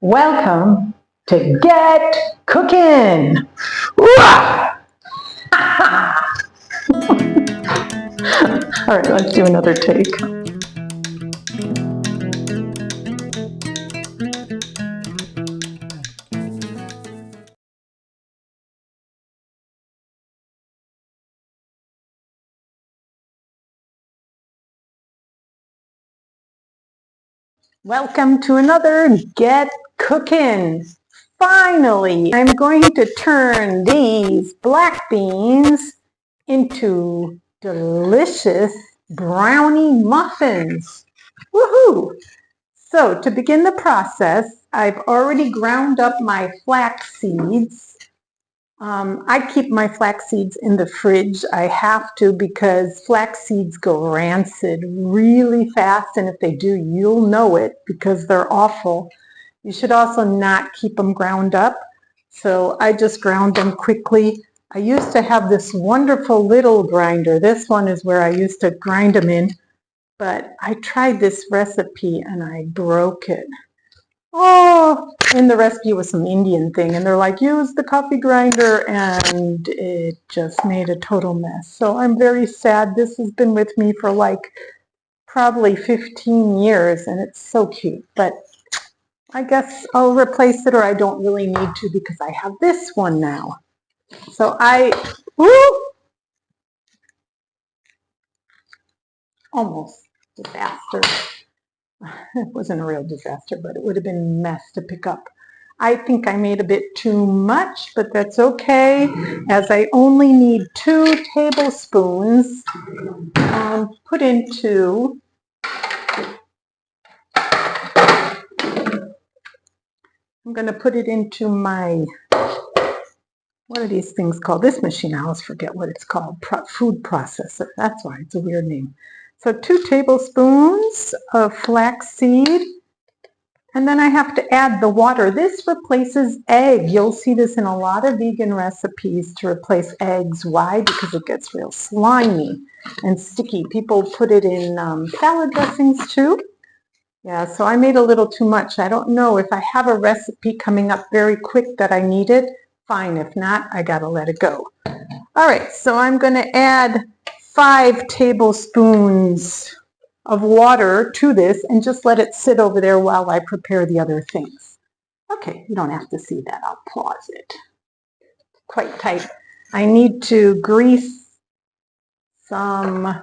Welcome to Get Cookin'. All right, let's do another take. Welcome to another Get Cookin'. Finally, I'm going to turn these black beans into delicious brownie muffins. Woohoo! So to begin the process, I've already ground up my flax seeds. I keep my flax seeds in the fridge. I have to because flax seeds go rancid really fast, and if they do, you'll know it because they're awful. You should also not keep them ground up, so I just ground them quickly. I used to have this wonderful little grinder. This one is where I used to grind them in, but I tried this recipe and I broke it. Oh, in the recipe was some Indian thing, and they're like, use the coffee grinder, and it just made a total mess. So I'm very sad. This has been with me for like probably 15 years, and it's so cute. But I guess I'll replace it, or I don't really need to because I have this one now. So almost disaster. It wasn't a real disaster, but it would have been a mess to pick up. I think I made a bit too much, but that's okay, as I only need 2 tablespoons put into I'm going to put it into my, what are these things called? This machine, I always forget what it's called, food processor. That's why it's a weird name. So 2 tablespoons of flaxseed. And then I have to add the water. This replaces egg. You'll see this in a lot of vegan recipes to replace eggs. Why? Because it gets real slimy and sticky. People put it in salad dressings too. Yeah, so I made a little too much. I don't know if I have a recipe coming up very quick that I need it. Fine. If not, I gotta let it go. All right, so I'm going to add 5 tablespoons of water to this and just let it sit over there while I prepare the other things. Okay, you don't have to see that. I'll pause it. Quite tight. I need to grease some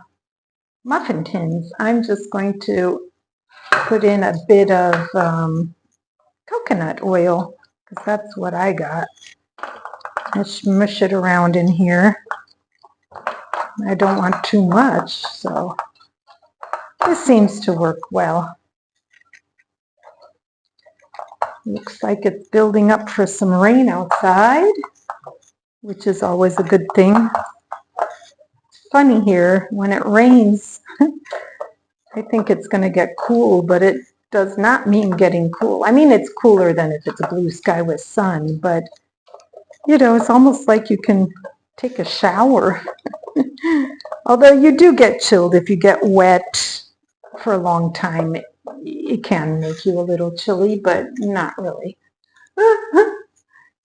muffin tins. I'm just going to put in a bit of coconut oil because that's what I got. And smush it around in here. I don't want too much, so this seems to work well. Looks like it's building up for some rain outside, which is always a good thing. Funny here, when it rains, I think it's going to get cool, but it does not mean getting cool. I mean, it's cooler than if it's a blue sky with sun, but you know, it's almost like you can take a shower. Although you do get chilled if you get wet for a long time. It can make you a little chilly, but not really.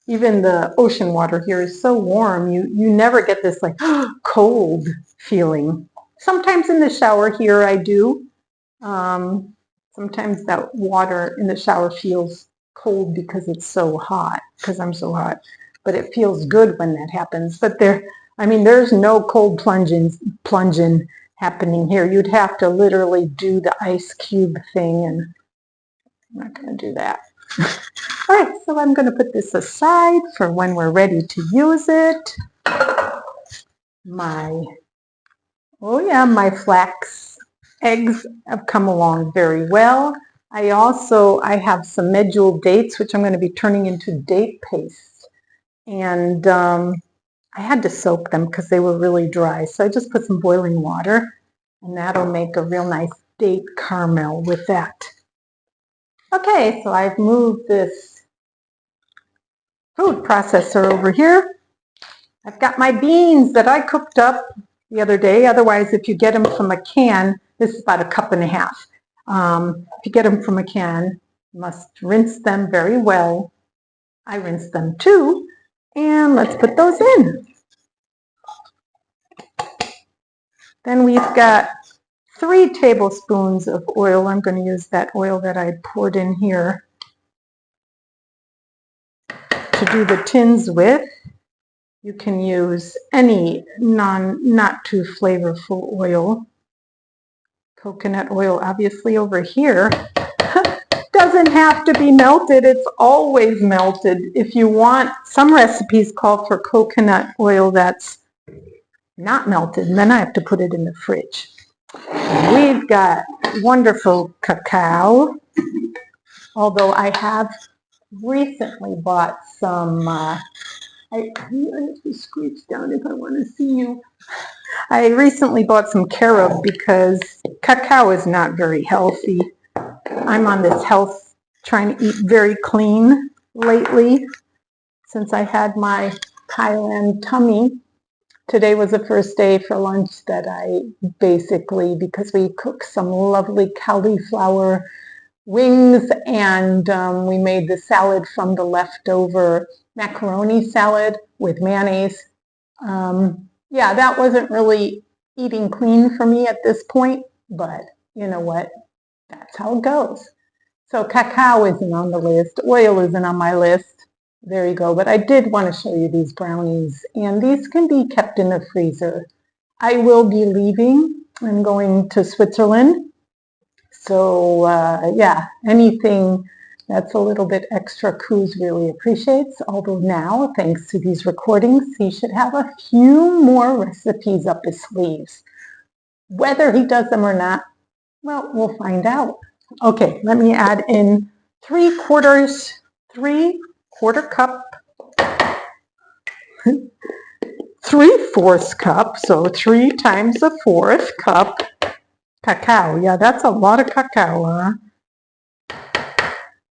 Even the ocean water here is so warm, you never get this like cold feeling. Sometimes in the shower here I do. Sometimes that water in the shower feels cold because it's so hot, because I'm so hot. But it feels good when that happens. But there's no cold plunging happening here. You'd have to literally do the ice cube thing, and I'm not going to do that. All right, so I'm going to put this aside for when we're ready to use it. My flax eggs have come along very well. I have some medjool dates, which I'm going to be turning into date paste. And I had to soak them because they were really dry. So I just put some boiling water, and that'll make a real nice date caramel with that. Okay, so I've moved this food processor over here. I've got my beans that I cooked up the other day. Otherwise, if you get them from a can, this is about 1.5 cups. If you get them from a can, Must rinse them very well. I rinse them too. And let's put those in. Then we've got 3 tablespoons of oil. I'm going to use that oil that I poured in here to do the tins with. You can use any not too flavorful oil. Coconut oil, obviously, over here doesn't have to be melted. It's always melted. If you want, some recipes call for coconut oil that's not melted, and then I have to put it in the fridge. We've got wonderful cacao, although I have recently bought some, I have to screech down if I want to see you. I recently bought some carob because cacao is not very healthy. I'm on this health, trying to eat very clean lately since I had my Thailand tummy. Today was the first day for lunch that I basically, because we cooked some lovely cauliflower wings and we made the salad from the leftover macaroni salad with mayonnaise. Yeah, that wasn't really eating clean for me at this point, but you know what? That's how it goes. So cacao isn't on the list. Oil isn't on my list. There you go. But I did want to show you these brownies, and these can be kept in the freezer. I will be leaving. I'm going to Switzerland. So yeah, anything that's a little bit extra Coos really appreciates. Although now, thanks to these recordings, he should have a few more recipes up his sleeves. Whether he does them or not, well, we'll find out. Okay, let me add in 3/4 cup, 3/4 cup, so 3 times a 1/4 cup cacao. Yeah, that's a lot of cacao, huh?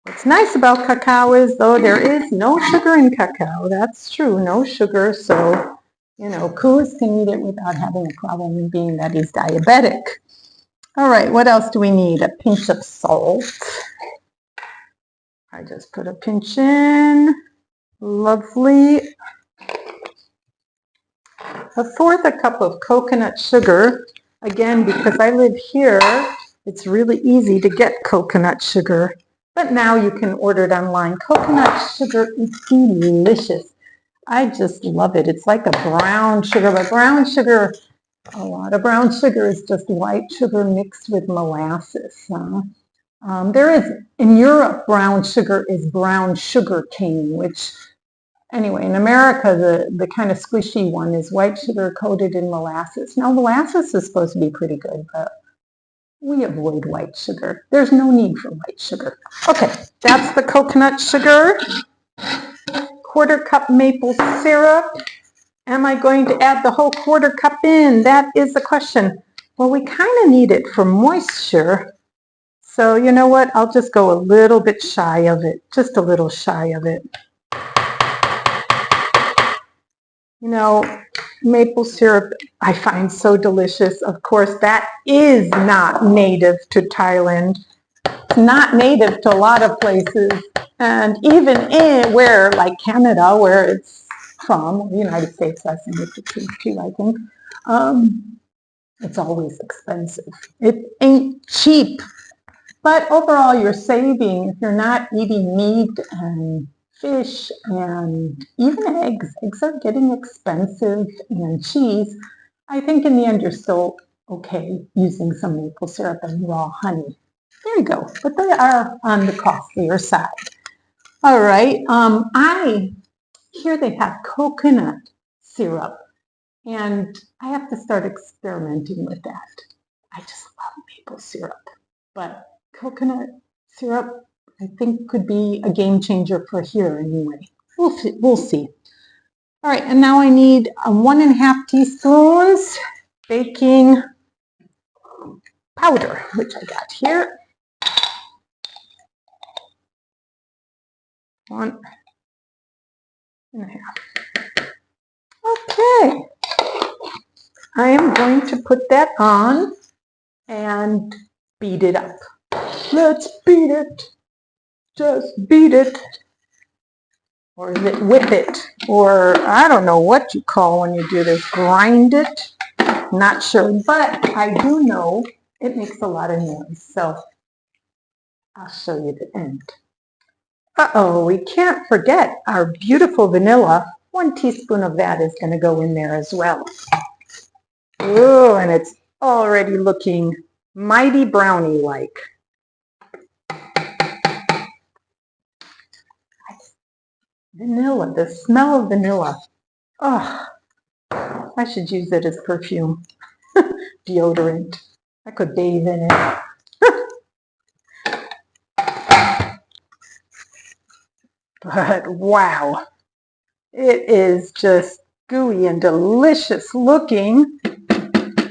What's nice about cacao is, though, there is no sugar in cacao. That's true, no sugar, so, you know, Coos can eat it without having a problem, being that he's diabetic. All right, what else do we need? A pinch of salt. I just put a pinch in. Lovely. 1/4 cup of coconut sugar. Again, because I live here, it's really easy to get coconut sugar. But now you can order it online. Coconut sugar is delicious. I just love it. It's like a brown sugar, but brown sugar, a lot of brown sugar is just white sugar mixed with molasses. There is, in Europe, brown sugar is brown sugar cane, which, anyway, in America, the kind of squishy one is white sugar coated in molasses. Now, molasses is supposed to be pretty good, but we avoid white sugar. There's no need for white sugar. Okay, that's the coconut sugar. 1/4 cup maple syrup. Am I going to add the whole 1/4 cup in? That is the question. Well, we kind of need it for moisture. So you know what? I'll just go a little bit shy of it. Just a little shy of it. You know, maple syrup I find so delicious. Of course, that is not native to Thailand. It's not native to a lot of places. And even in where, like Canada, where it's from, the United States, that's in it too, I think, it's always expensive. It ain't cheap. But overall, you're saving if you're not eating meat and fish and even eggs. Eggs are getting expensive, and cheese. I think in the end, you're still okay using some maple syrup and raw honey. There you go. But they are on the costlier side. All right. Here they have coconut syrup, and I have to start experimenting with that. I just love maple syrup, but coconut syrup, I think, could be a game changer for here anyway. We'll see. All right, and now I need 1½ teaspoons baking powder, which I got here. 1½ Okay. I am going to put that on and beat it up. Let's beat it. just beat it. Or is it whip it? Or I don't know what you call when you do this. Grind it? Not sure. But I do know it makes a lot of noise. So I'll show you the end. Uh-oh, we can't forget our beautiful vanilla. 1 teaspoon of that is going to go in there as well. Ooh, and it's already looking mighty brownie-like. Vanilla, the smell of vanilla. Oh, I should use it as perfume. Deodorant. I could bathe in it. But wow, it is just gooey and delicious looking.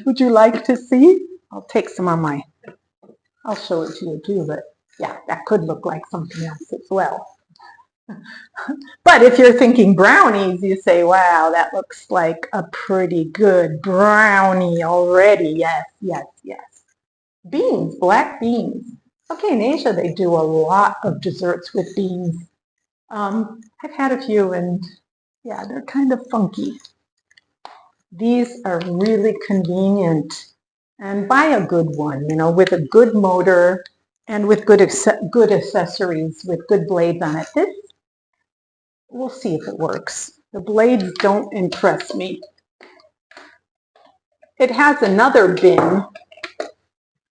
Would you like to see? I'll take some on my, I'll show it to you too, but yeah, that could look like something else as well. But if you're thinking brownies, you say, wow, that looks like a pretty good brownie already. Yes, yes, yes. Beans, black beans. Okay, in Asia, they do a lot of desserts with beans. I've had a few and yeah, they're kind of funky. These are really convenient, and buy a good one, you know, with a good motor and with good accessories with good blades on it. This, we'll see if it works. The blades don't impress me. It has another bin.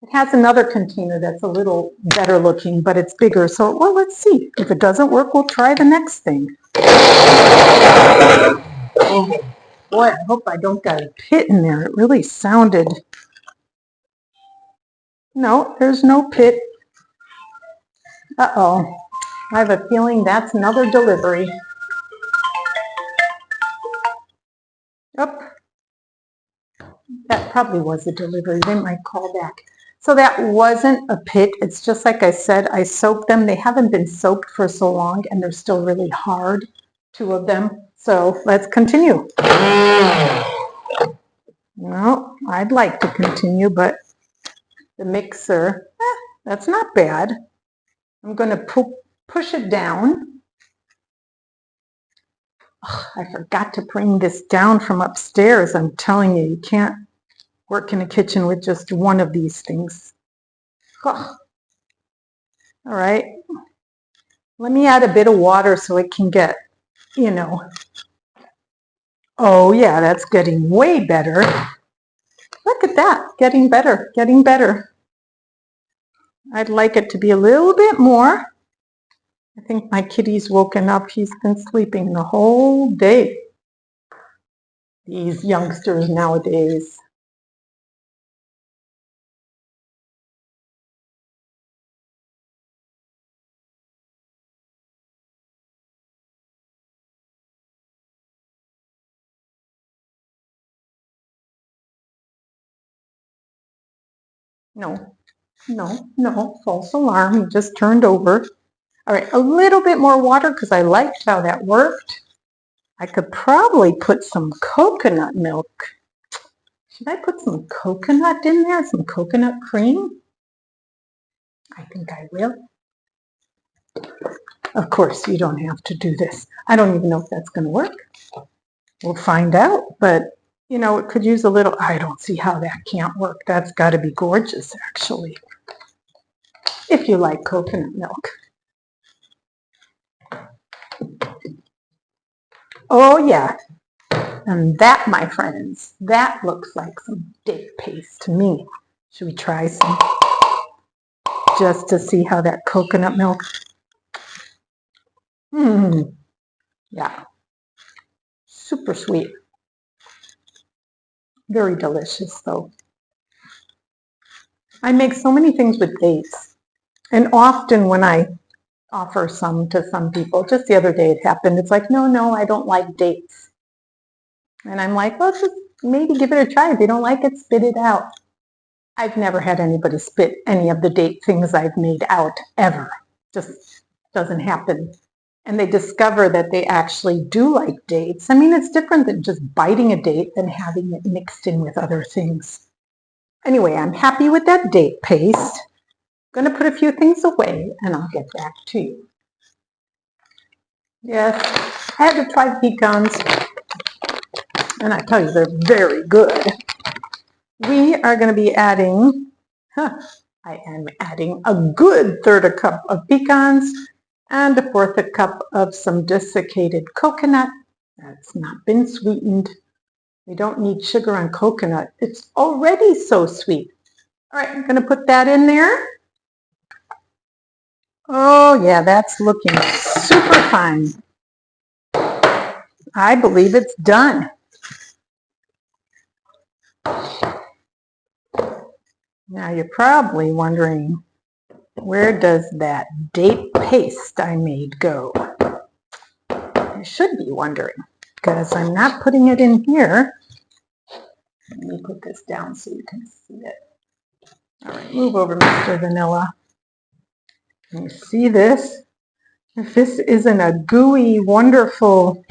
It has another container that's a little better looking, but it's bigger. So, well, let's see. If it doesn't work, we'll try the next thing. Oh, boy, I hope I don't got a pit in there. It really sounded... No, there's no pit. Uh-oh. I have a feeling that's another delivery. Oh, that probably was a delivery. They might call back. So that wasn't a pit. It's just like I said, I soaked them. They haven't been soaked for so long, and they're still really hard, 2 of them. So let's continue. Well, I'd like to continue, but the mixer, that's not bad. I'm going to push it down. Oh, I forgot to bring this down from upstairs. I'm telling you, you can't work in a kitchen with just one of these things. Oh. All right. Let me add a bit of water so it can get, you know. Oh, yeah, that's getting way better. Look at that. Getting better, getting better. I'd like it to be a little bit more. I think my kitty's woken up. He's been sleeping the whole day. These youngsters nowadays. No, no, no, false alarm. He just turned over. All right, a little bit more water because I liked how that worked. I could probably put some coconut milk. Should I put some coconut in there? Some coconut cream? I think I will. Of course, you don't have to do this. I don't even know if that's going to work. We'll find out, but you know, it could use a little, I don't see how that can't work. That's got to be gorgeous, actually, if you like coconut milk. Oh, yeah. And that, my friends, that looks like some date paste to me. Should we try some? Just to see how that coconut milk. Yeah. Super sweet. Very delicious, though. I make so many things with dates. And often when I offer some to some people, just the other day it happened, it's like, no, I don't like dates. And I'm like, well, just maybe give it a try. If you don't like it, spit it out. I've never had anybody spit any of the date things I've made out, ever. Just doesn't happen. And they discover that they actually do like dates. I mean, it's different than just biting a date than having it mixed in with other things. Anyway, I'm happy with that date paste. I'm going to put a few things away and I'll get back to you. Yes, I had to try pecans, and I tell you, they're very good. We are going to be adding, I am adding a good 1/3 cup of pecans and 1/4 cup of some desiccated coconut that's not been sweetened. We don't need sugar on coconut. It's already so sweet. All right, I'm going to put that in there. Oh yeah, that's looking super fine. I believe it's done. Now you're probably wondering, where does that date paste I made go? You should be wondering, because I'm not putting it in here. Let me put this down so you can see it. All right, move over, Mr. Vanilla. Can you see this? If this isn't a gooey, wonderful,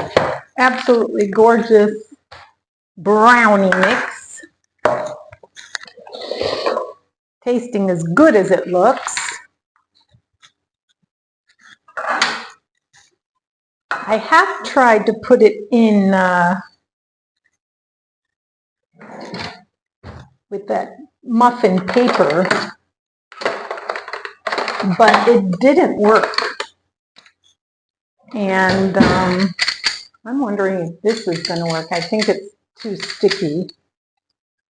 absolutely gorgeous brownie mix, tasting as good as it looks. I have tried to put it in with that muffin paper, but it didn't work. And I'm wondering if this is going to work. I think it's too sticky.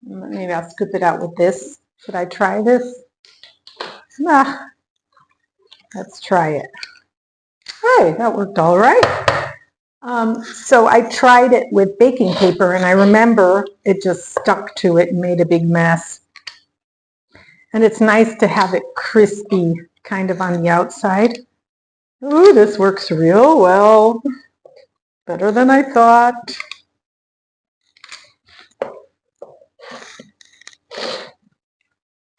Maybe I'll scoop it out with this. Should I try this? Nah, let's try it. Hey, that worked all right. So I tried it with baking paper, and I remember it just stuck to it and made a big mess. And it's nice to have it crispy kind of on the outside. Ooh, this works real well. Better than I thought.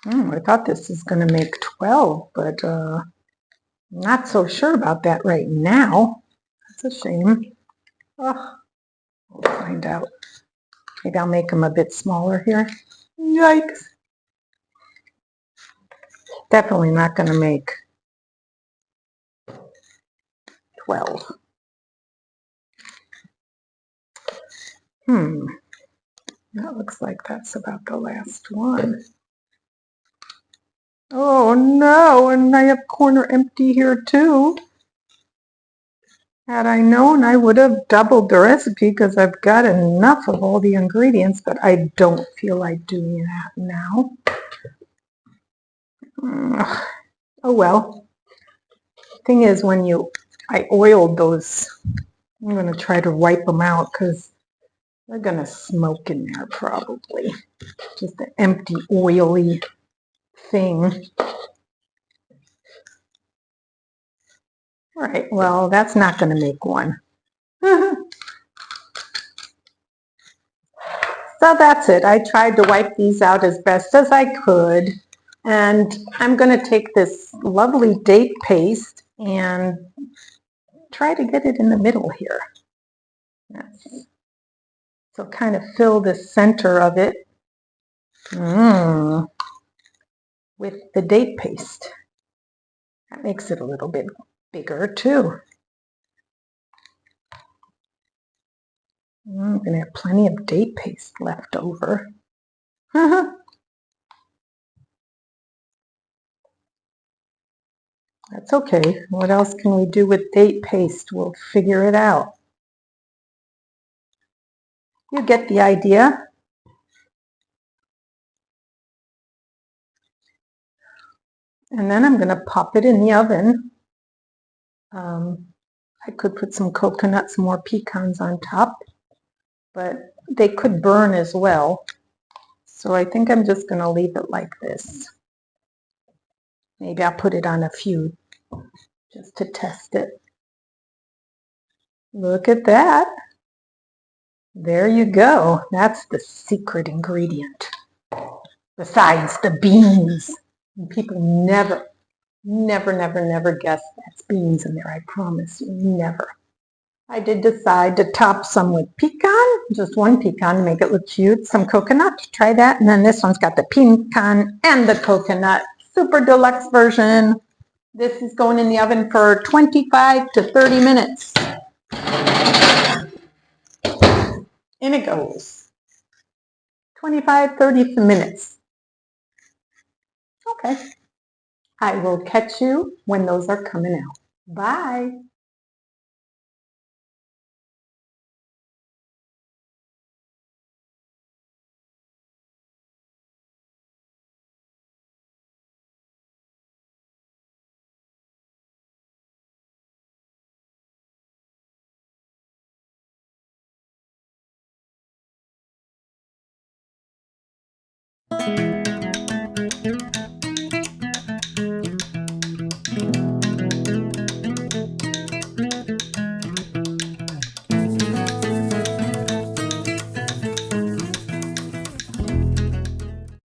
I thought this was going to make 12, but I'm not so sure about that right now. That's a shame. Oh, we'll find out. Maybe I'll make them a bit smaller here. Yikes. Definitely not going to make 12. That looks like that's about the last one. Oh no, and I have corner empty here too. Had I known, I would have doubled the recipe because I've got enough of all the ingredients, but I don't feel like doing that now. Oh well. Thing is, when I oiled those, I'm going to try to wipe them out because they're going to smoke in there probably. Just an empty, oily thing. All right, well, that's not going to make one. So that's it. I tried to wipe these out as best as I could. And I'm going to take this lovely date paste and try to get it in the middle here. So kind of fill the center of it with the date paste. That makes it a little bit bigger too. I'm going to have plenty of date paste left over. That's okay. What else can we do with date paste? We'll figure it out. You get the idea. And then I'm going to pop it in the oven. I could put some coconut, some more pecans on top, but they could burn as well. So I think I'm just going to leave it like this. Maybe I'll put it on a few just to test it. Look at that. There you go. That's the secret ingredient. Besides the beans. And people never guess that's beans in there. I promise you, never. I did decide to top some with pecan, just one pecan to make it look cute. Some coconut, try that. And then this one's got the pecan and the coconut. super deluxe version. This is going in the oven for 25 to 30 minutes. In it goes. 25, 30 minutes. Okay. I will catch you when those are coming out. Bye.